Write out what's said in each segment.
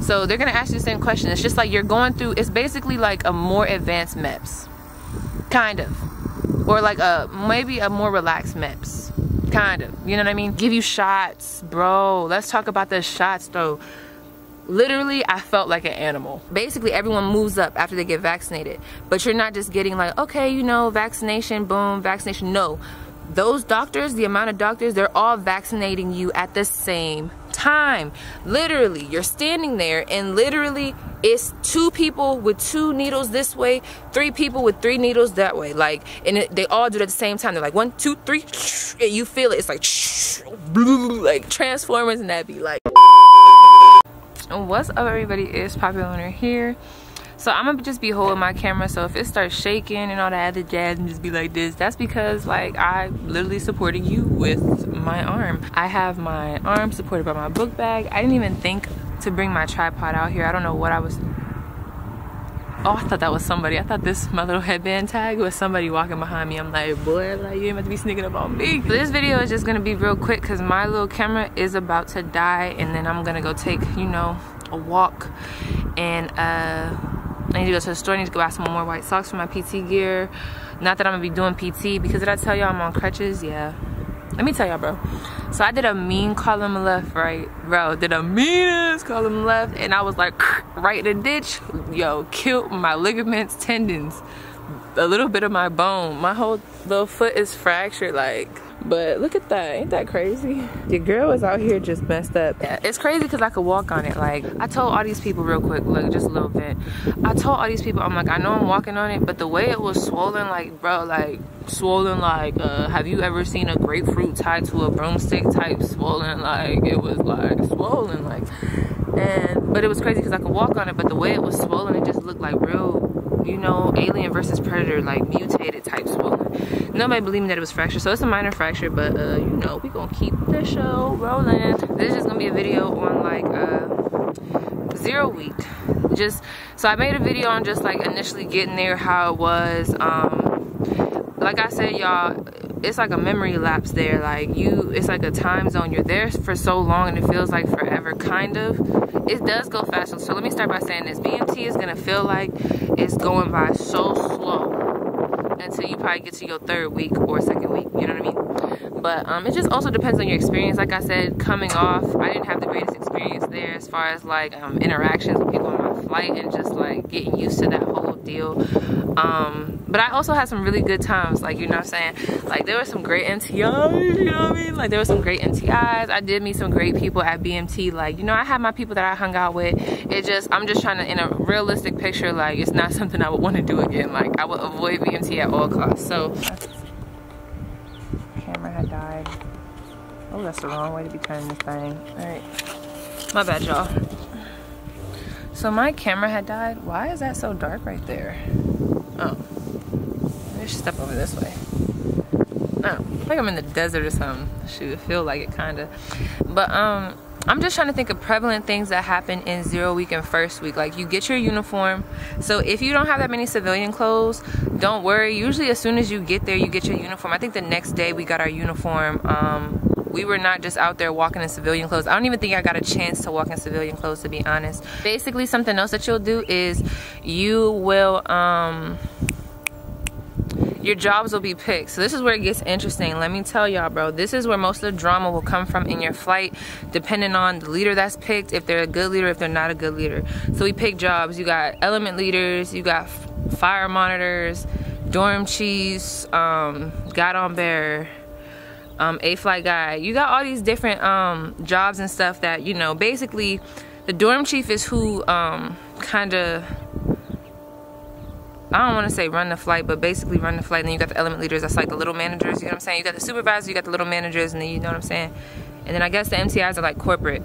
So they're gonna ask you the same question. It's just like you're going through, it's basically like a more advanced MEPS, kind of, or like maybe a more relaxed MEPS, kind of, you know what I mean? Give you shots, bro. Let's talk about the shots though. Literally, I felt like an animal. Basically, everyone moves up after they get vaccinated, but you're not just getting like, okay, you know, vaccination, boom, vaccination. No, those doctors, the amount of doctors, they're all vaccinating you at the same time. Literally, you're standing there and literally it's 2 people with 2 needles this way, 3 people with 3 needles that way. Like, and they all do it at the same time. They're like 1, 2, 3, and you feel it. It's like Transformers, and that be like. What's up, everybody? It's Popular Owner here. So I'm gonna just be holding my camera, so if it starts shaking and all that other jazz and just be like this, that's because like I literally supported you with my arm. I have my arm supported by my book bag. I didn't even think to bring my tripod out here. I don't know what I was. Oh, I thought that was somebody. I thought my little headband tag was somebody walking behind me. I'm like, boy, like, you ain't about to be sneaking up on me. This video is just gonna be real quick because my little camera is about to die, and then I'm gonna go take, you know, a walk, and I need to go to the store. I need to go buy some more white socks for my PT gear. Not that I'm gonna be doing PT, because did I tell y'all I'm on crutches? Yeah. Let me tell y'all, bro. So I did a mean column left, right? Bro, did a meanest column left, and I was like, right in the ditch. Yo, killed my ligaments, tendons, a little bit of my bone. My whole little foot is fractured, like. But look at that, ain't that crazy? Your girl is out here just messed up. Yeah, it's crazy because I could walk on it. Like, I told all these people real quick, look, just a little bit. I told all these people, I'm like, I know I'm walking on it, but the way it was swollen, like, bro, like, swollen, like, have you ever seen a grapefruit tied to a broomstick type swollen? Like, it was like swollen, like, but it was crazy because I could walk on it, but the way it was swollen, it just looked like real, you know, Alien versus Predator, like mutated type swollen. Nobody believed me that it was fractured, so it's a minor fracture, but you know, we gonna keep the show rolling. This is gonna be a video on like 0 week. Just so I made a video on just like initially getting there, how it was. Like I said, y'all, it's like a memory lapse there. Like it's like a time zone. You're there for so long and it feels like forever, kind of. It does go faster. So let me start by saying this. BMT is gonna feel like it's going by so slow until you probably get to your 3rd week or 2nd week, you know what I mean? But it just also depends on your experience. Like I said, coming off, I didn't have the greatest experience there as far as like interactions with people on my flight and just like getting used to that whole deal. But I also had some really good times, like, you know what I'm saying? Like, there were some great NTIs, you know what I mean? Like, there were some great NTIs. I did meet some great people at BMT. Like, you know, I had my people that I hung out with. I'm just trying to, in a realistic picture, like, it's not something I would want to do again. Like, I would avoid BMT at all costs. So, camera had died. Oh, that's the wrong way to be turning this thing. All right. My bad, y'all. So my camera had died. Why is that so dark right there? Oh. I should step over this way. Oh, I think I'm in the desert or something. Shoot, it feel like it kinda. But I'm just trying to think of prevalent things that happen in 0 week and 1st week. Like, you get your uniform. So if you don't have that many civilian clothes, don't worry. Usually as soon as you get there, you get your uniform. I think the next day we got our uniform. We were not just out there walking in civilian clothes. I don't even think I got a chance to walk in civilian clothes, to be honest. Basically, something else that you'll do is you will, your jobs will be picked. So this is where it gets interesting. Let me tell y'all, bro, this is where most of the drama will come from in your flight, depending on the leader that's picked, if they're a good leader, if they're not a good leader. So we pick jobs. You got element leaders, you got fire monitors, dorm chiefs, guide on bearer, A-flight guide. You got all these different jobs and stuff that, you know, basically the dorm chief is who kind of, I don't want to say run the flight, but basically run the flight. And then you got the element leaders, that's like the little managers, you know what I'm saying? You got the supervisors, you got the little managers, and then, you know what I'm saying? And then I guess the MTIs are like corporate.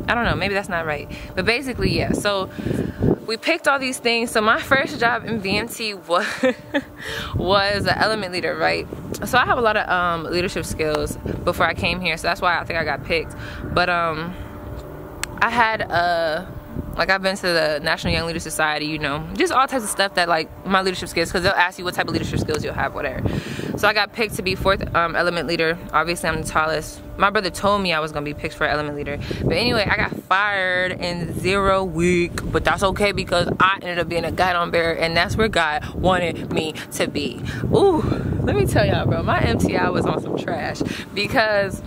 I don't know, maybe that's not right. But basically, yeah, so we picked all these things. So my first job in BMT was an element leader, right? So I have a lot of leadership skills before I came here, so that's why I think I got picked. But I had like, I've been to the National Young Leader Society, you know, just all types of stuff that, like, my leadership skills, because they'll ask you what type of leadership skills you'll have, whatever. So I got picked to be 4th element leader. Obviously I'm the tallest. My brother told me I was gonna be picked for element leader. But anyway, I got fired in 0 week, but that's okay because I ended up being a guidon bearer, and that's where God wanted me to be. Ooh, let me tell y'all, bro, my MTI was on some trash because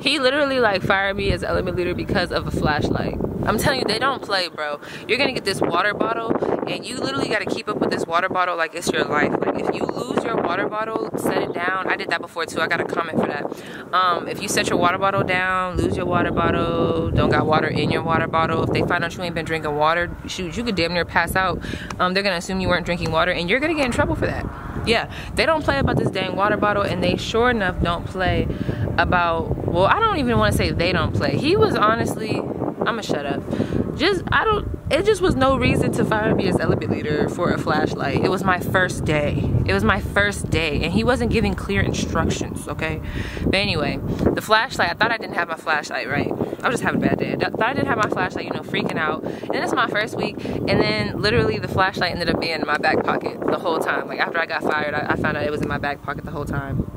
he literally like fired me as element leader because of a flashlight. I'm telling you, they don't play, bro. You're gonna get this water bottle, and you literally gotta keep up with this water bottle like it's your life. Like, if you lose your water bottle, set it down. I did that before too. I got a comment for that. If you set your water bottle down, lose your water bottle, don't got water in your water bottle, if they find out you ain't been drinking water, shoot, you could damn near pass out. They're gonna assume you weren't drinking water, and you're gonna get in trouble for that. Yeah, they don't play about this dang water bottle, and they sure enough don't play about, well, I don't even want to say they don't play. He was honestly, I'ma shut up. It just was no reason to fire me as element leader for a flashlight. It was my first day. It was my first day, and he wasn't giving clear instructions, okay? But anyway, the flashlight, I thought I didn't have my flashlight, right? I was just having a bad day. I thought I didn't have my flashlight, you know, freaking out. And then it's my first week, and then literally the flashlight ended up being in my back pocket the whole time. Like, after I got fired, I found out it was in my back pocket the whole time.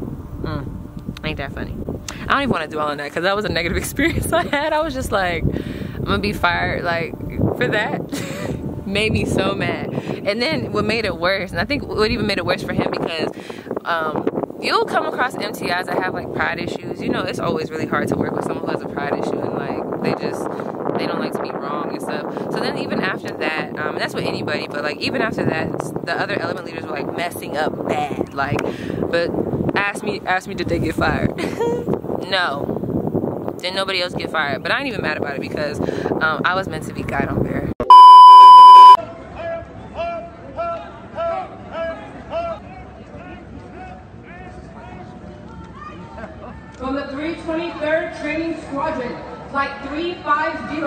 Ain't that funny? I don't even want to dwell on that because that was a negative experience I had. I was just like, I'm gonna be fired like for that. Made me so mad. And then what made it worse, and I think what even made it worse for him, because you'll come across MTIs that have like pride issues. You know, it's always really hard to work with someone who has a pride issue, and like they don't like to be wrong and stuff. So then even after that, and that's with anybody, but like even after that, the other element leaders were like messing up bad. Like, but ask me did they get fired? No. Then nobody else get fired. But I ain't even mad about it because I was meant to be guidon bearer. From the 323rd Training Squadron, Flight 350,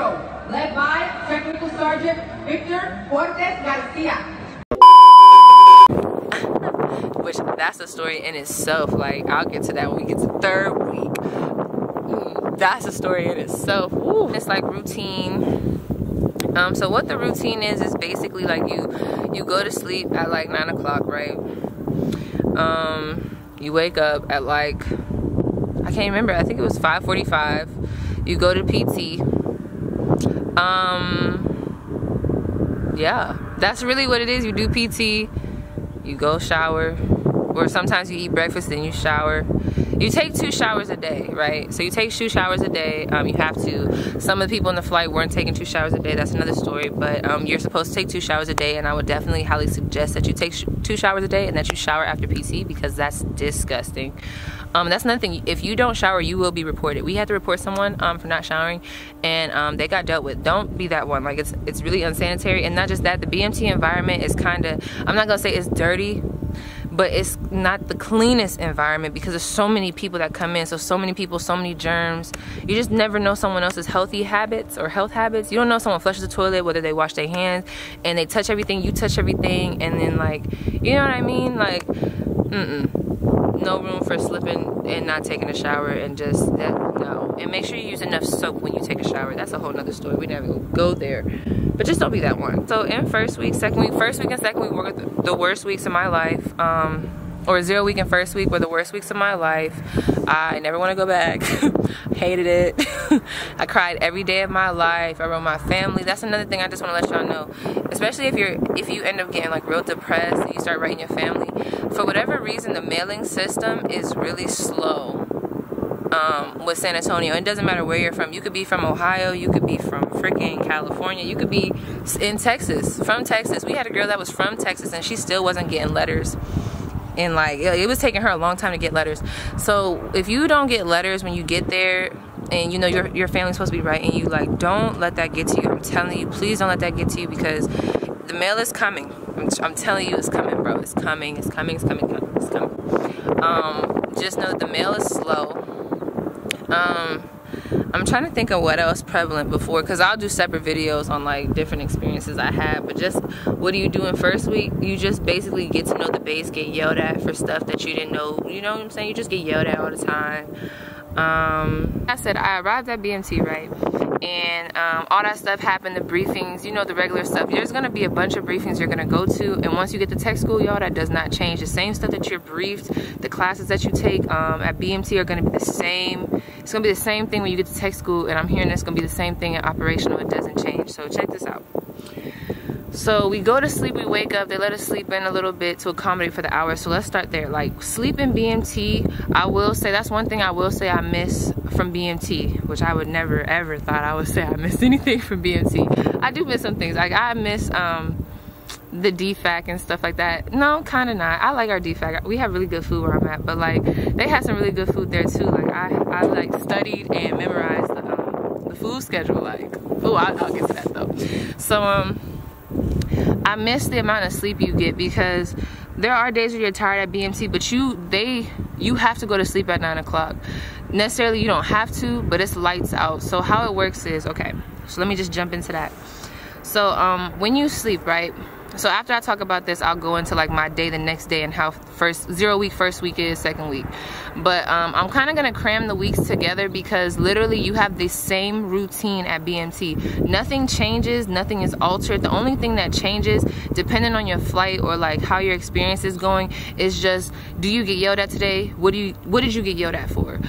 led by Technical Sergeant Victor Cortez Garcia. Which, that's a story in itself. Like, I'll get to that when we get to 3rd week. That's a story in itself. Ooh. It's like routine. So what the routine is basically like you go to sleep at like 9 o'clock, right? You wake up at like, I can't remember, I think it was 5:45. You go to PT. Yeah, that's really what it is. You do PT, you go shower, or sometimes you eat breakfast, then you shower. You take 2 showers a day, right? So you take 2 showers a day. You have to. Some of the people in the flight weren't taking 2 showers a day. That's another story. But you're supposed to take 2 showers a day, and I would definitely highly suggest that you take 2 showers a day and that you shower after PT, because that's disgusting. That's another thing. If you don't shower, you will be reported. We had to report someone for not showering, and they got dealt with. Don't be that one. Like, it's really unsanitary. And not just that, the BMT environment is kind of, I'm not gonna say it's dirty, but it's not the cleanest environment because there's so many people that come in. So many people, so many germs. You just never know someone else's healthy habits or health habits. You don't know if someone flushes the toilet, whether they wash their hands, and they touch everything, you touch everything, and then like, you know what I mean? Like, no room for slipping and not taking a shower, and just, no. And make sure you use enough soap when you take a shower. That's a whole nother story. We never gonna go there. But just don't be that one. So in first week, second week, first week and second week were the worst weeks of my life. Or 0 week and first week were the worst weeks of my life. I never want to go back. Hated it. I cried every day of my life. I wrote my family. That's another thing I just want to let y'all know. Especially if you end up getting like real depressed and you start writing your family. For whatever reason, the mailing system is really slow with San Antonio. It doesn't matter where you're from. You could be from Ohio. You could be from freaking California. You could be in Texas. From Texas. We had a girl that was from Texas and she still wasn't getting letters. And like, it was taking her a long time to get letters. So if you don't get letters when you get there, and you know your family's supposed to be writing you, like, don't let that get to you. I'm telling you, please don't let that get to you, because the mail is coming. I'm telling you, it's coming, bro. It's coming. It's coming. It's coming. It's coming. Just know the mail is slow. I'm trying to think of what else prevalent before, because I'll do separate videos on like different experiences I had. But just, what do you do in first week? You just basically get to know the base, get yelled at for stuff that you didn't know. You know what I'm saying? You just get yelled at all the time. I said I arrived at BMT, right? and all that stuff happened, the briefings, you know, the regular stuff. There's gonna be a bunch of briefings you're gonna go to, and once you get to tech school, y'all, that does not change. The same stuff that you're briefed, the classes that you take at BMT are gonna be the same. It's gonna be the same thing when you get to tech school, and I'm hearing it's gonna be the same thing in operational. It doesn't change. So check this out. So we go to sleep, we wake up, they let us sleep in a little bit to accommodate for the hours. So let's start there. Like, sleep in BMT, I will say, that's one thing I will say I miss from BMT, which I would never ever thought I would say I missed anything from BMT. I do miss some things. Like, I miss the DFAC and stuff like that. No, kind of not. I like our DFAC. We have really good food where I'm at, but like, they have some really good food there too. Like, I like studied and memorized the food schedule. Like, oh, I'll get to that though. So I miss the amount of sleep you get, because there are days where you're tired at BMT, but you have to go to sleep at 9 o'clock. Necessarily you don't have to, but it's lights out. So how it works is, okay, so let me just jump into that. So when you sleep, right, so after I talk about this, I'll go into like my day the next day and how first 0 week, first week is, second week. But I'm kind of gonna cram the weeks together, because literally you have the same routine at BMT. Nothing changes, nothing is altered. The only thing that changes, depending on your flight or like how your experience is going, is just, do you get yelled at today? What did you get yelled at for?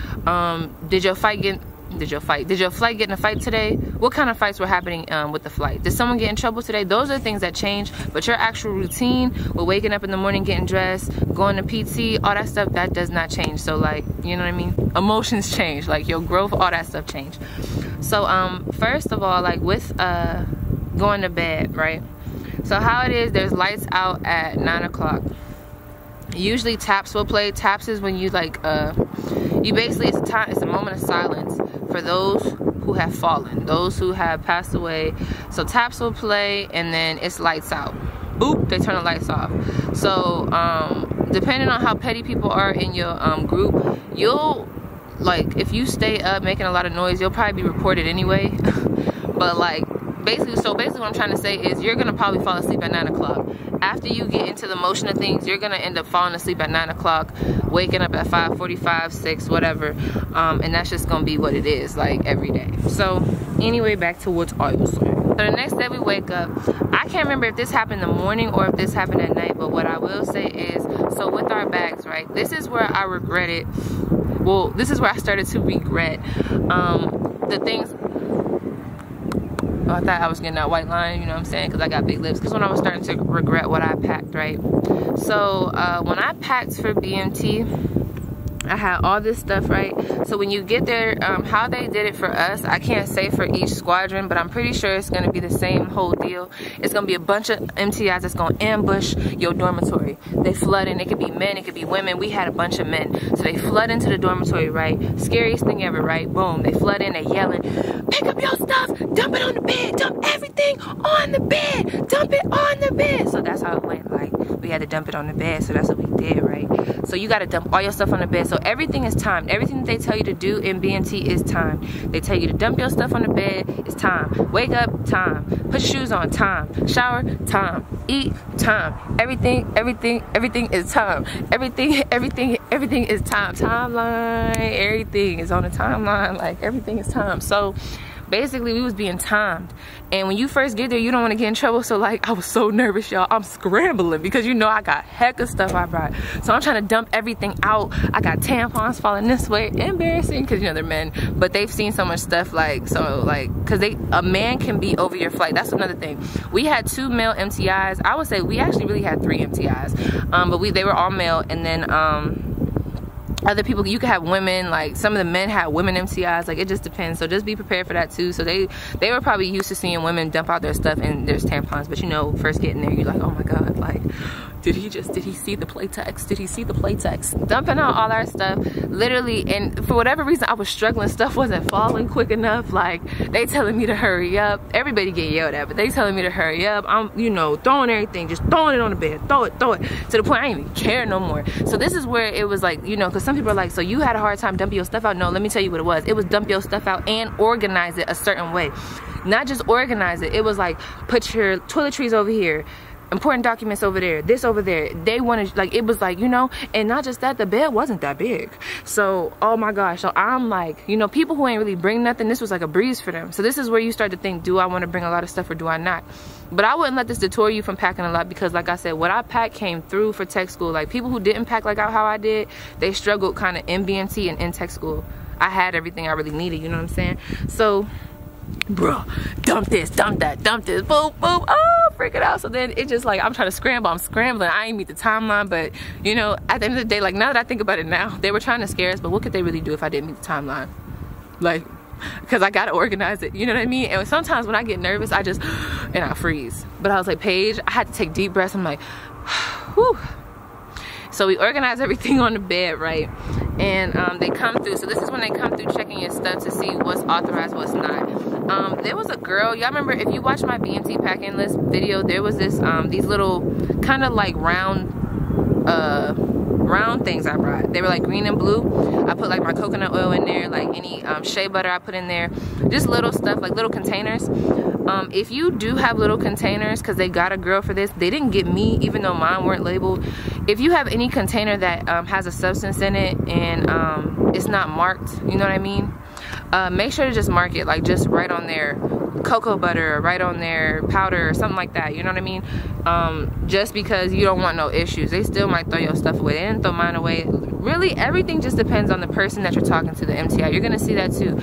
Did your flight get in a fight today? What kind of fights were happening with the flight? Did someone get in trouble today? Those are the things that change, but your actual routine with waking up in the morning, getting dressed, going to PT, all that stuff, that does not change. So like, you know what I mean? Emotions change, like your growth, all that stuff change. So first of all, like with going to bed, right? So how it is, there's lights out at 9 o'clock. Usually taps will play. Taps is when you like you basically, it's a moment of silence for those who have fallen, those who have passed away. So taps will play, and then it's lights out. Boop, they turn the lights off. So depending on how petty people are in your group, you'll, like, if you stay up making a lot of noise, you'll probably be reported anyway. But like, basically what I'm trying to say is, you're gonna probably fall asleep at 9 o'clock. After you get into the motion of things, you're gonna end up falling asleep at 9 o'clock, waking up at 5:45, 6, whatever, and that's just gonna be what it is, like every day. So anyway, back to what I was saying. So the next day we wake up, I can't remember if this happened in the morning or if this happened at night, but what I will say is, so with our bags, right, this is where I regretted, well, this is where I started to regret the things. I thought I was getting that white line, you know what I'm saying, because I got big lips. Because when I was starting to regret what I packed, right? So when I packed for BMT, I had all this stuff, right? So when you get there, how they did it for us, I can't say for each squadron, but I'm pretty sure it's going to be the same whole deal. It's going to be a bunch of MTIs that's going to ambush your dormitory. They flood in. It could be men, it could be women. We had a bunch of men. So they flood into the dormitory, right? Scariest thing ever, right? Boom. They flood in, they yelling, pick up your stuff, dump it on the bed, dump everything on the bed, dump it on the bed. So that's how it went. Like, we had to dump it on the bed, so that's what we did, right? So you got to dump all your stuff on the bed. So everything is timed. Everything that they tell you to do in BMT is timed. They tell you to dump your stuff on the bed, it's time. Wake up, time. Put shoes on, time. Shower, time. Eat, time. Everything is time. Everything is time. Timeline, everything is on a timeline. Like, everything is time. So basically we was being timed, and when you first get there, you don't want to get in trouble. So like, I was so nervous, y'all. I'm scrambling because you know I got heck of stuff I brought, so I'm trying to dump everything out. I got tampons falling this way, embarrassing, because you know they're men, but they've seen so much stuff. Like, so like, because a man can be over your flight. That's another thing. We had 2 male MTIs. I would say we actually really had 3 MTIs, but they were all male, and then other people, you could have women, like some of the men had women MTIs, like it just depends. So just be prepared for that too. So they were probably used to seeing women dump out their stuff, and there's tampons, but you know, first getting there, you're like, oh my god, like, did he see the play text? Did he see the play text? Dumping out all our stuff, literally, and for whatever reason, I was struggling. Stuff wasn't falling quick enough. Like, they telling me to hurry up. Everybody get yelled at, but they telling me to hurry up. I'm, you know, throwing everything, just throwing it on the bed, throw it, to the point I didn't even care no more. So this is where it was like, you know, because some people are like, so you had a hard time dumping your stuff out? No, let me tell you what it was. It was dump your stuff out and organize it a certain way. Not just organize it. It was like, put your toiletries over here, important documents over there, this over there. They wanted, like, it was like, you know, and not just that, the bed wasn't that big. So, oh my gosh. So I'm like, you know, people who ain't really bring nothing, this was like a breeze for them. So this is where you start to think, do I want to bring a lot of stuff or do I not? But I wouldn't let this deter you from packing a lot, because like I said, what I packed came through for tech school. Like, people who didn't pack like how I did, they struggled kind of in BMT and in tech school. I had everything I really needed, you know what I'm saying? So, bro, dump this, dump that, dump this, boom, boom, oh, freak it out. So then it just like, I'm trying to scramble, I'm scrambling, I ain't meet the timeline. But you know, at the end of the day, like, now that I think about it now, they were trying to scare us, but what could they really do if I didn't meet the timeline? Like, because I gotta organize it, you know what I mean? And sometimes when I get nervous, I just, and I freeze. But I was like, Paige, I had to take deep breaths. I'm like, whew. So we organize everything on the bed, right? And they come through. So this is when they come through checking your stuff to see what's authorized, what's not. There was a girl, y'all remember, if you watch my BMT packing list video, there was this these little kind of like round things I brought. They were like green and blue. I put like my coconut oil in there, like any shea butter I put in there, just little stuff, like little containers. If you do have little containers, because they got a girl for this, they didn't get me, even though mine weren't labeled. If you have any container that has a substance in it and it's not marked, you know what I mean, make sure to just mark it, like just right on there, cocoa butter, or right on there, powder, or something like that, you know what I mean? Just because you don't want no issues. They still might throw your stuff away. They didn't throw mine away. Really, everything just depends on the person that you're talking to, the MTI. You're gonna see that too.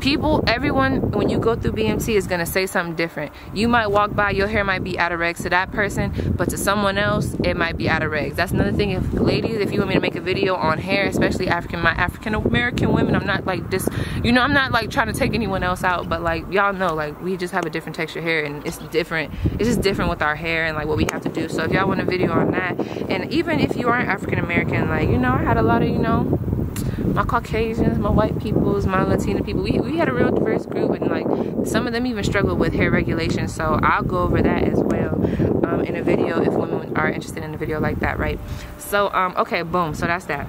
People, everyone, when you go through BMT, is gonna say something different. You might walk by, your hair might be out of regs to that person, but to someone else, it might be out of regs. That's another thing. If ladies, if you want me to make a video on hair, especially my African American women, I'm not like this, you know, I'm not like trying to take anyone else out, but like, y'all know, like, we just have a different texture hair, and it's different. It's just different with our hair and like what we have to do. So if y'all want a video on that, and even if you aren't African American, like, you know, I had a lot of, you know, my Caucasians, my white peoples, my Latina people, we had a real diverse group, and like some of them even struggle with hair regulation. So I'll go over that as well in a video if women are interested in a video like that, right? So okay, boom, so that's that.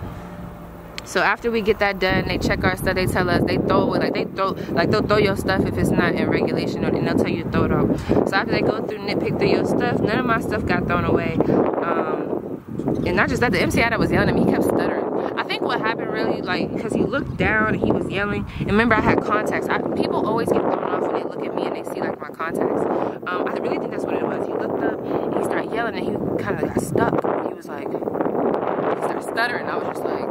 So after we get that done, they check our stuff, they tell us, they throw it, they'll throw your stuff if it's not in regulation, and they'll tell you to throw it off. So after they go through, nitpick through your stuff, none of my stuff got thrown away. And not just that, the MCI that was yelling at me, he kept stuttering. I think what happened really, like, because he looked down and he was yelling, and remember I had contacts. People always get thrown off when they look at me and they see like my contacts. I really think that's what it was. He looked up and he started yelling and he kind of got stuck. He was like, he started stuttering, and I was just like,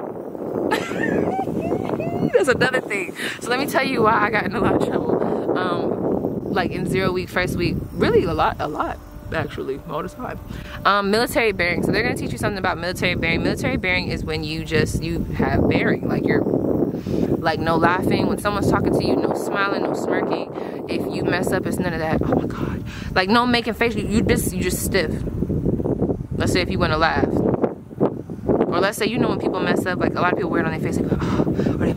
that's another thing. So let me tell you why I got in a lot of trouble. Like in 0 week, first week, really a lot. Actually, all the time. Military bearing. So they're gonna teach you something about military bearing. Military bearing is when you have bearing, like you're like no laughing when someone's talking to you, no smiling, no smirking. If you mess up, it's none of that. Oh my god, like no making face. You just stiff. Let's say if you want to laugh, or let's say, you know, when people mess up, like a lot of people wear it on their face, like, oh, or they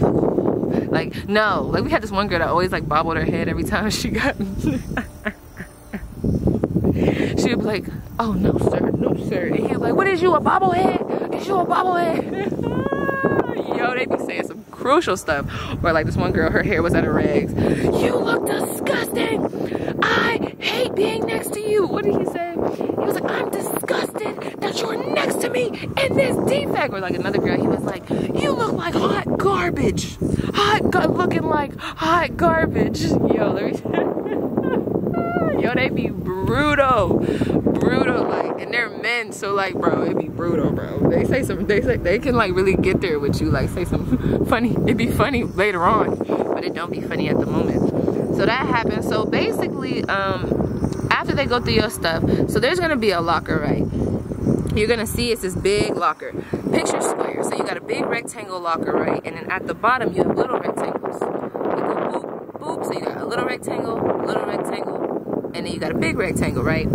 like, no, like we had this one girl that always like bobbled her head every time she got. She'd be like, oh, no, sir, no, sir. And he'd be like, what is you, a bobblehead? Is you a bobblehead? Yo, they be saying some crucial stuff. Or like this one girl, her hair was out of rags. You look disgusting. I hate being next to you. What did he say? He was like, I'm disgusted that you're next to me in this defect. Or like another girl, he was like, you look like hot garbage. Looking like hot garbage. Yo, let me yo, they be brutal, like, and they're men, so like, bro, it be brutal, bro. They can like really get there with you, like say something funny. It'd be funny later on, but it don't be funny at the moment. So that happens. So basically, after they go through your stuff, so there's gonna be a locker, right? You're gonna see it's this big locker. Picture square. So you got a big rectangle locker, right? And then at the bottom you have little rectangles. You go boop, boop. So you got a little rectangle, and then you got a big rectangle, right?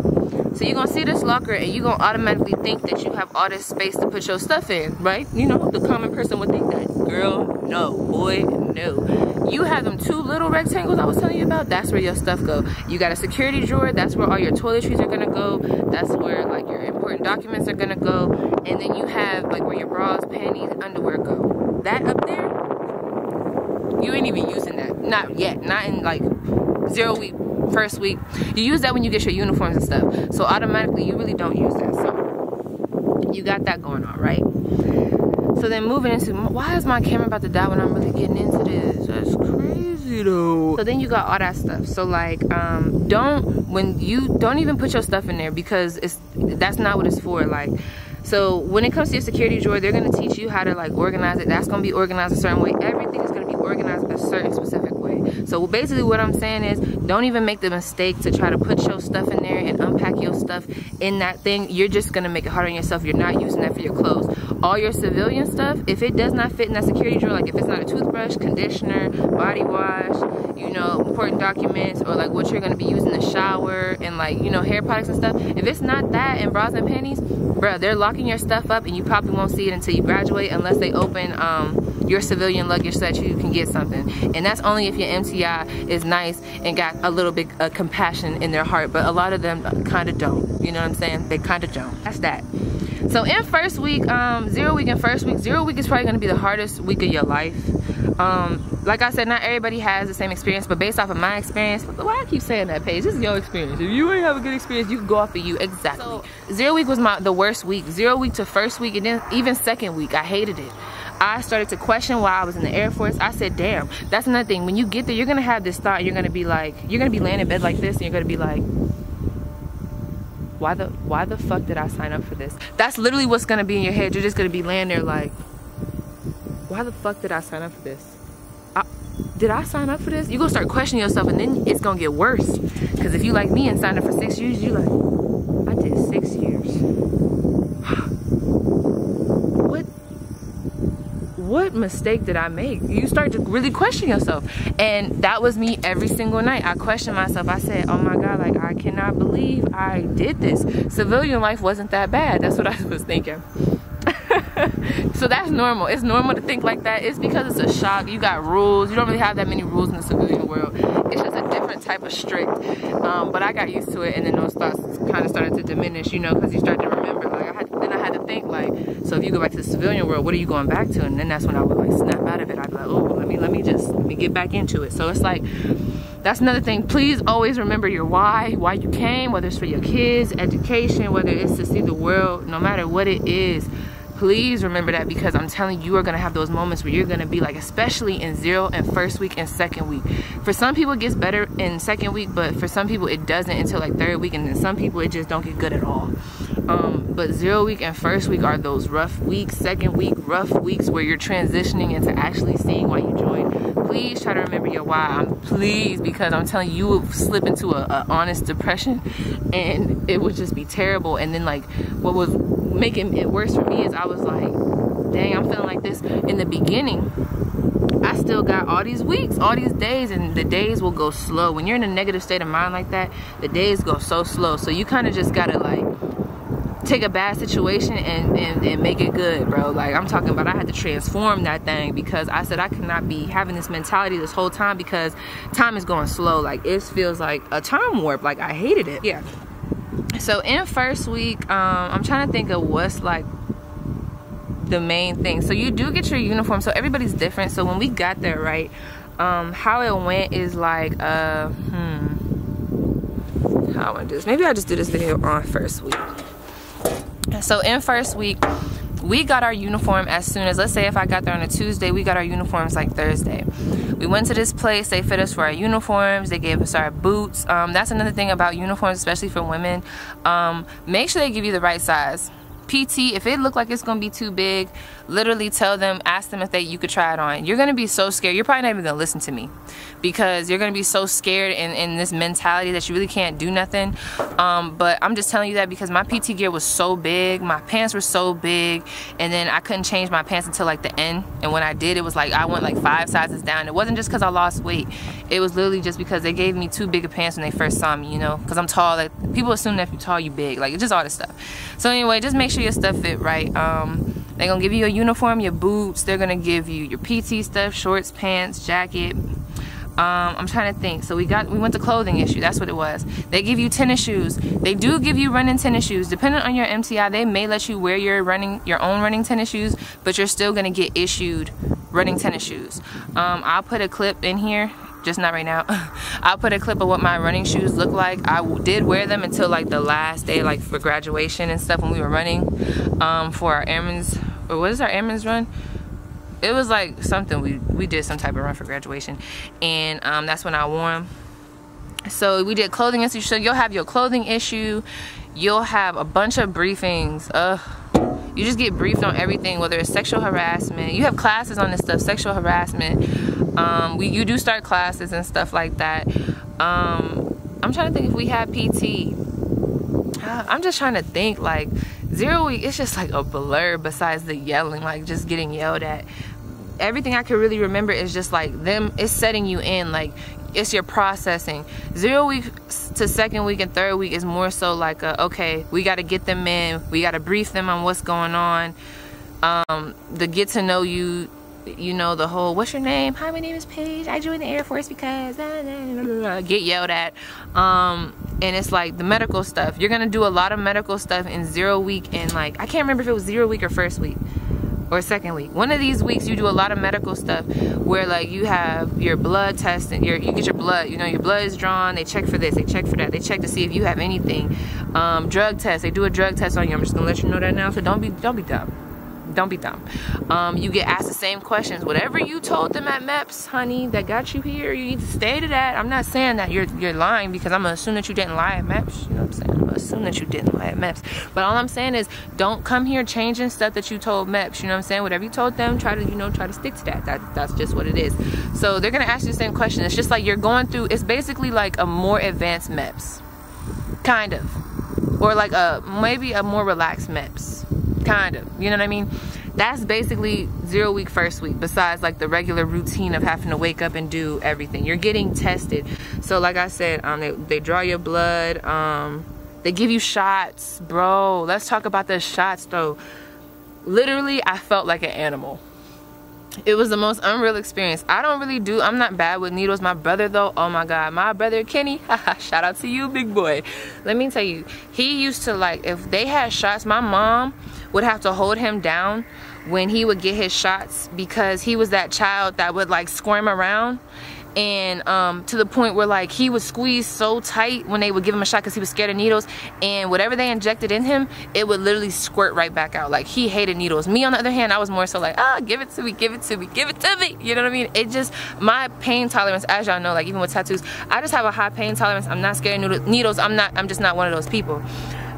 So you're gonna see this locker and you're gonna automatically think that you have all this space to put your stuff in, right? You know, the common person would think that. Girl, no. Boy, no. You have them two little rectangles I was telling you about, that's where your stuff go. You got a security drawer, that's where all your toiletries are gonna go. That's where like your important documents are gonna go. And then you have like where your bras, panties, underwear go. That up there, you ain't even using that. Not yet. Not in like 0 week first week. You use that when you get your uniforms and stuff. So automatically you really don't use that. So you got that going on, right? So then moving into, why is my camera about to die when I'm really getting into this? That's crazy though. So then you got all that stuff. So like, don't even put your stuff in there, because that's not what it's for. Like, so when it comes to your security drawer, they're gonna teach you how to like organize it. That's gonna be organized a certain way. Everything is gonna be organized a certain specific way. So basically what I'm saying is, don't even make the mistake to try to put your stuff in there and unpack your stuff in that thing. You're just gonna make it hard on yourself. You're not using that for your clothes. All your civilian stuff, if it does not fit in that security drawer, like if it's not a toothbrush, conditioner, body wash, you know, important documents, or like what you're gonna be using in the shower, and like, you know, hair products and stuff, if it's not that and bras and panties, bruh, they're locking your stuff up and you probably won't see it until you graduate, unless they open your civilian luggage so that you can get something. And that's only if your MTI is nice and got a little bit of compassion in their heart, but a lot of them kind of don't. You know what I'm saying? They kind of don't. That's that. So in first week, 0 week and first week, 0 week is probably gonna be the hardest week of your life. Like I said, not everybody has the same experience, but based off of my experience, why I keep saying that, Paige? This is your experience. If you ain't have a good experience, you can go off of you. Exactly. So 0 week was the worst week. 0 week to first week, and then even second week, I hated it. I started to question why I was in the Air Force. I said, damn, that's another thing. When you get there, you're gonna have this thought. You're gonna be like, you're gonna be laying in bed like this, and you're gonna be like, why the fuck did I sign up for this? That's literally what's gonna be in your head. You're just gonna be laying there like, why the fuck did I sign up for this? Did I sign up for this? You're gonna start questioning yourself, and then it's gonna get worse. Because if you like me and signed up for 6 years, you like, I did 6 years. What mistake did I make? You start to really question yourself. And that was me every single night. I questioned myself. I said, oh my God, like, I cannot believe I did this. Civilian life wasn't that bad. That's what I was thinking. So that's normal. It's normal to think like that. It's because it's a shock. You got rules. You don't really have that many rules in the civilian world. It's just a different type of strict. But I got used to it, and then those thoughts kind of started to diminish, you know, because you start to remember, like, I had to think, like, so if you go back to the civilian world, what are you going back to? And then that's when I would like snap out of it. I'd be like, oh, let me get back into it. So it's like, that's another thing. Please always remember your why you came, whether it's for your kids, education, whether it's to see the world, no matter what it is. Please remember that, because I'm telling you, you are gonna have those moments where you're gonna be like, especially in 0 and first week and second week. For some people it gets better in second week, but for some people it doesn't until like third week, and then some people it just don't get good at all. But 0 week and first week are those rough weeks. Second week, rough weeks where you're transitioning into actually seeing why you joined. Please try to remember your why. Please, because I'm telling you, you will slip into a honest depression, and it would just be terrible. And then like, what was making it worse for me is I was like, dang, I'm feeling like this in the beginning. I still got all these weeks, all these days, and the days will go slow. When you're in a negative state of mind like that, the days go so slow. So you kind of just gotta like take a bad situation and make it good, bro. Like, I'm talking about, I had to transform that thing, because I said I could not be having this mentality this whole time, because time is going slow. Like, it feels like a time warp. Like, I hated it. Yeah. So in first week, I'm trying to think of what's like the main thing. So you do get your uniform. So everybody's different. So when we got there, right, how it went is like, how I want to do this. Maybe I'll just do this video on first week. So in first week, we got our uniform as soon as, let's say if I got there on a Tuesday, we got our uniforms like Thursday. We went to this place, they fit us for our uniforms, they gave us our boots. That's another thing about uniforms, especially for women. Make sure they give you the right size. PT, if it look like it's gonna be too big, literally tell them, ask them if you could try it on. You're gonna be so scared, you're probably not even gonna listen to me, because you're gonna be so scared in this mentality that you really can't do nothing. But I'm just telling you that because my PT gear was so big, my pants were so big, and then I couldn't change my pants until like the end. And when I did, it was like I went like 5 sizes down. It wasn't just because I lost weight, it was literally just because they gave me too big of pants when they first saw me, you know, because I'm tall. Like, people assume that if you're tall, you big, like, it's just all this stuff. So anyway, just make sure your stuff fit right. They're gonna give you your uniform, your boots, they're gonna give you your PT stuff, shorts, pants, jacket. I'm trying to think. So we went to clothing issue, that's what it was. They give you tennis shoes. They do give you running tennis shoes. Depending on your MTI, they may let you wear your own running tennis shoes, but you're still gonna get issued running tennis shoes. I'll put a clip in here just not right now. I'll put a clip of what my running shoes look like. I did wear them until like the last day, like for graduation and stuff when we were running for our airmen's, or what is our airmen's run? It was like something, we did some type of run for graduation, and that's when I wore them. So we did clothing issue. So you'll have your clothing issue, you'll have a bunch of briefings. You just get briefed on everything, whether it's sexual harassment. You have classes on this stuff, sexual harassment. You do start classes and stuff like that. I'm trying to think if we had PT. I'm just trying to think, like 0 week, it's just like a blur besides the yelling, like just getting yelled at. Everything I can really remember is just like them, it's setting you in, like it's your processing. 0 week to second week and third week is more so like okay, we got to get them in, we got to brief them on what's going on, the get to know you, you know, the whole what's your name, hi, my name is Paige, I joined the Air Force because get yelled at. And it's like the medical stuff, you're gonna do a lot of medical stuff in 0 week, and like I can't remember if it was 0 week or first week or second week. One of these weeks you do a lot of medical stuff where like you have your blood test and you get your blood, you know, your blood is drawn, they check for this, they check for that, they check to see if you have anything. Drug test, they do a drug test on you. I'm just gonna let you know that now, so don't be dumb. Don't be dumb. You get asked the same questions. Whatever you told them at MEPS, honey, that got you here, you need to stay to that. I'm not saying that you're lying, because I'm gonna assume that you didn't lie at MEPS. You know what I'm saying? I'm gonna assume that you didn't lie at MEPS. But all I'm saying is, don't come here changing stuff that you told MEPS. You know what I'm saying? Whatever you told them, try to stick to that. That's just what it is. So they're gonna ask you the same question. It's just like you're going through. It's basically like a more advanced MEPS, kind of, or like maybe a more relaxed MEPS. Kind of, you know what I mean? That's basically 0 week first week, besides like the regular routine of having to wake up and do everything. You're getting tested. So like I said, they draw your blood, they give you shots. Bro, let's talk about the shots though. Literally, I felt like an animal. It was the most unreal experience. I'm not bad with needles. My brother though, oh my God, my brother Kenny, shout out to you, big boy. Let me tell you, he used to, like, if they had shots, my mom would have to hold him down when he would get his shots, because he was that child that would like squirm around, and to the point where like he would squeeze so tight when they would give him a shot because he was scared of needles, and whatever they injected in him, it would literally squirt right back out. Like, he hated needles. Me on the other hand, I was more so like, give it to me, give it to me, give it to me, you know what I mean? It just, my pain tolerance, as y'all know, like even with tattoos, I just have a high pain tolerance. I'm not scared of needles. I'm just not one of those people.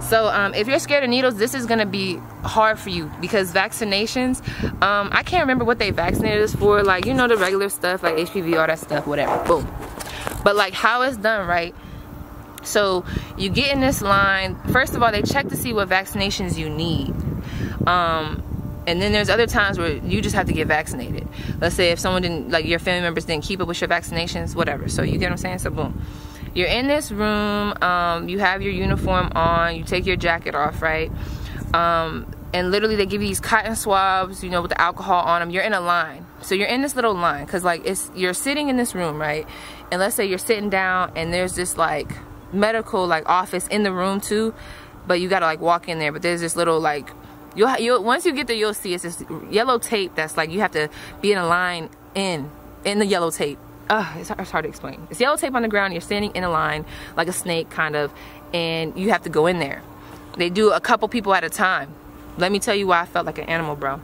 So if you're scared of needles, this is gonna be hard for you, because vaccinations, I can't remember what they vaccinated us for, like, you know, the regular stuff like HPV, all that stuff, whatever, boom. But like how it's done, right? So you get in this line. First of all, they check to see what vaccinations you need, and then there's other times where you just have to get vaccinated. Let's say if someone didn't, like your family members didn't keep up with your vaccinations, whatever. So you get what I'm saying? So boom. You're in this room, you have your uniform on, you take your jacket off, right? And literally they give you these cotton swabs, you know, with the alcohol on them. You're in a line. So you're in this little line, because like you're sitting in this room, right? And let's say you're sitting down and there's this like medical like office in the room too, but you gotta like walk in there. But there's this little like, you'll once you get there, you'll see it's this yellow tape that's like you have to be in a line in the yellow tape. It's hard to explain. It's yellow tape on the ground. You're standing in a line like a snake kind of, and you have to go in there. They do a couple people at a time. Let me tell you why I felt like an animal, bro.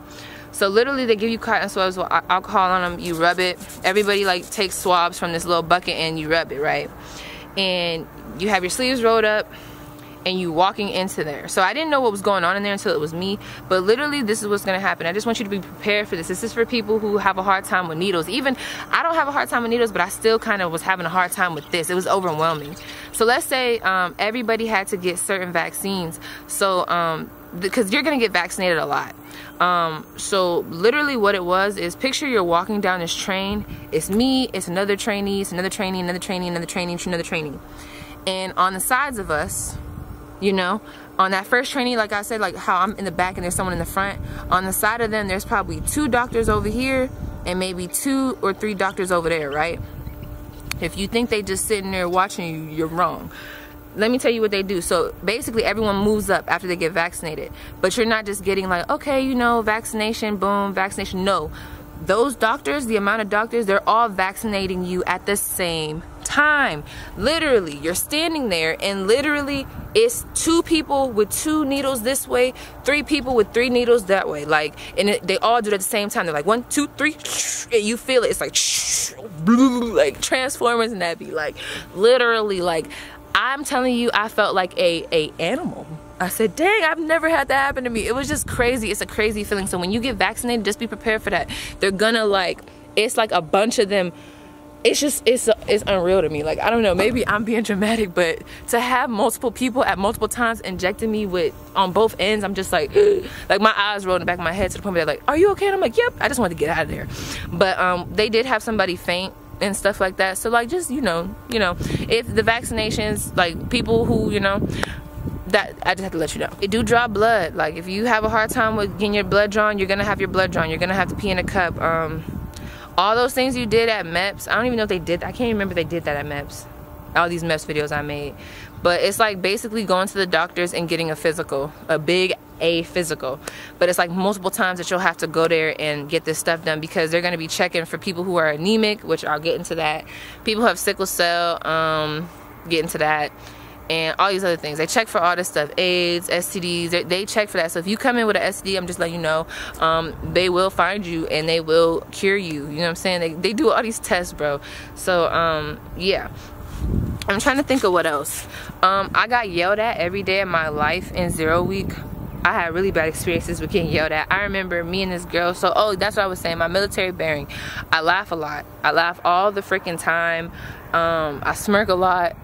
So literally they give you cotton swabs with alcohol on them. You rub it. Everybody like takes swabs from this little bucket and you rub it, right? And you have your sleeves rolled up and you walking into there. So I didn't know what was going on in there until it was me, but literally this is what's gonna happen. I just want you to be prepared for this. This is for people who have a hard time with needles. Even I don't have a hard time with needles, but I still kind of was having a hard time with this. It was overwhelming. So let's say everybody had to get certain vaccines. So because you're gonna get vaccinated a lot. So literally what it was is, picture you're walking down this train. It's me, it's another trainee, it's another trainee, another trainee, another trainee, another trainee. And on the sides of us, you know, on that first trainee, like I said, like how I'm in the back and there's someone in the front, on the side of them there's probably 2 doctors over here and maybe 2 or 3 doctors over there, right? If you think they just sitting there watching you, you're wrong. Let me tell you what they do. So basically everyone moves up after they get vaccinated, but you're not just getting like, okay, you know, vaccination, boom, vaccination. No, those doctors, the amount of doctors, they're all vaccinating you at the same time. Literally, you're standing there and literally it's 2 people with 2 needles this way, 3 people with 3 needles that way. Like, and they all do it at the same time. They're like 1, 2, 3, and you feel it. It's like Transformers, and that be like literally, like, I'm telling you, I felt like a animal. I said, dang, I've never had that happen to me. It was just crazy. It's a crazy feeling. So when you get vaccinated, just be prepared for that. They're gonna, like, it's like a bunch of them. It's just, it's unreal to me. Like, I don't know, maybe I'm being dramatic, but to have multiple people at multiple times injecting me with, on both ends, I'm just like my eyes roll in the back of my head to the point where they're like, are you okay? And I'm like, yep, I just wanted to get out of there. But they did have somebody faint and stuff like that. So, like, just, you know, if the vaccinations, like, people who, you know, that, I just have to let you know. They do draw blood. Like, if you have a hard time with getting your blood drawn, you're gonna have your blood drawn. You're gonna have to pee in a cup. All those things you did at MEPS, I don't even know if they did. I can't remember if they did that at MEPS. All these MEPS videos I made. But it's like basically going to the doctors and getting a physical, a big A physical. But it's like multiple times that you'll have to go there and get this stuff done, because they're gonna be checking for people who are anemic, which I'll get into that. People who have sickle cell, get into that. And all these other things. They check for all this stuff. AIDS, STDs, they check for that. So if you come in with an STD, I'm just letting you know, they will find you and they will cure you. You know what I'm saying? They do all these tests, bro. So, yeah. I'm trying to think of what else. I got yelled at every day of my life in 0 week. I had really bad experiences with getting yelled at. I remember me and this girl, so, oh, that's what I was saying, my military bearing. I laugh a lot. I laugh all the freaking time. I smirk a lot.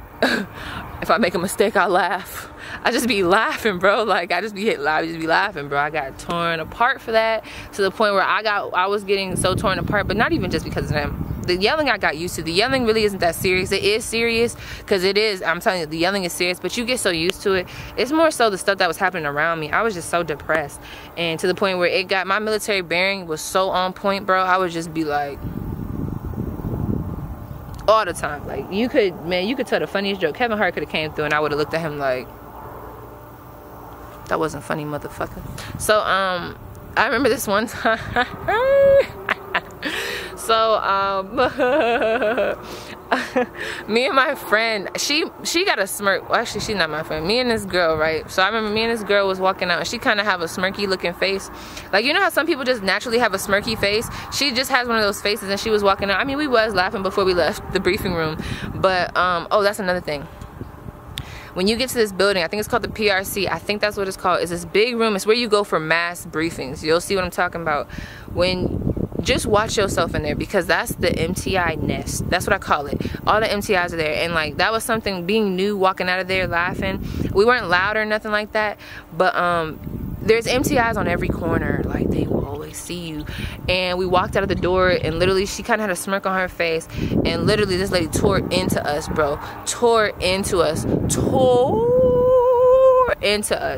If I make a mistake, I laugh. I just be laughing, bro. Like, I just be laughing, bro. I got torn apart for that, to the point where I was getting so torn apart, but not even just because of them. The yelling I got used to. The yelling really isn't that serious. It is serious, because it is. I'm telling you, the yelling is serious, but you get so used to it. It's more so the stuff that was happening around me. I was just so depressed, and to the point where it got, my military bearing was so on point, bro. I would just be like, all the time. Like, you could tell the funniest joke. Kevin Hart could have came through and I would have looked at him like, that wasn't funny, motherfucker. So I remember this one time. So me and my friend, she got a smirk. Well, actually, she's not my friend. Me and this girl, right? So I remember me and this girl was walking out, and she kind of have a smirky looking face. Like, you know how some people just naturally have a smirky face? She just has one of those faces, and she was walking out. I mean, we was laughing before we left the briefing room. But oh, that's another thing. When you get to this building, I think it's called the PRC, I think that's what it's called. It's this big room. It's where you go for mass briefings. You'll see what I'm talking about. Just watch yourself in there, because that's the MTI nest. That's what I call it. All the MTIs are there. And like, that was something, being new, walking out of there laughing. We weren't loud or nothing like that, but there's MTIs on every corner. Like, they will always see you. And we walked out of the door, and literally she kind of had a smirk on her face, and literally this lady tore into us, bro. Tore into us,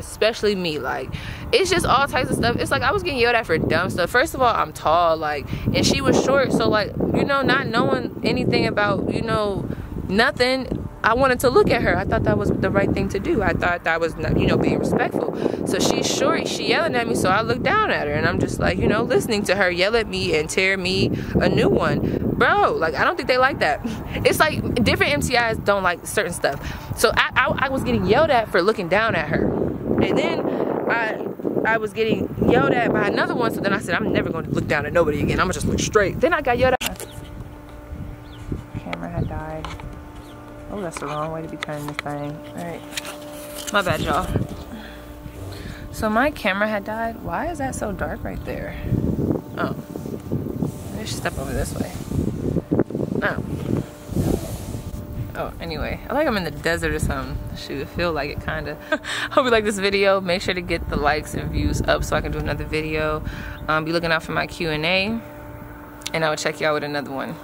especially me. Like, it's just all types of stuff. It's like, I was getting yelled at for dumb stuff. First of all, I'm tall, like, and she was short, so like, you know, not knowing anything about, you know, nothing, I wanted to look at her. I thought that was the right thing to do. I thought that was, you know, being respectful. So she's short, she yelling at me, so I looked down at her, and I'm just like, you know, listening to her yell at me and tear me a new one. Bro, like, I don't think they like that. It's like, different MTIs don't like certain stuff. So I was getting yelled at for looking down at her. And then I was getting yelled at by another one, so then I said, I'm never going to look down at nobody again. I'm going to just look straight. Then I got yelled at. Camera had died. Oh, that's the wrong way to be turning this thing. Alright. My bad, y'all. So my camera had died. Why is that so dark right there? Oh. Maybe I should step over this way. Oh. Oh, anyway. I like I'm in the desert or something. Shoot, I feel like it kinda. Hope you like this video. Make sure to get the likes and views up so I can do another video. Be looking out for my Q&A. And I will check y'all with another one.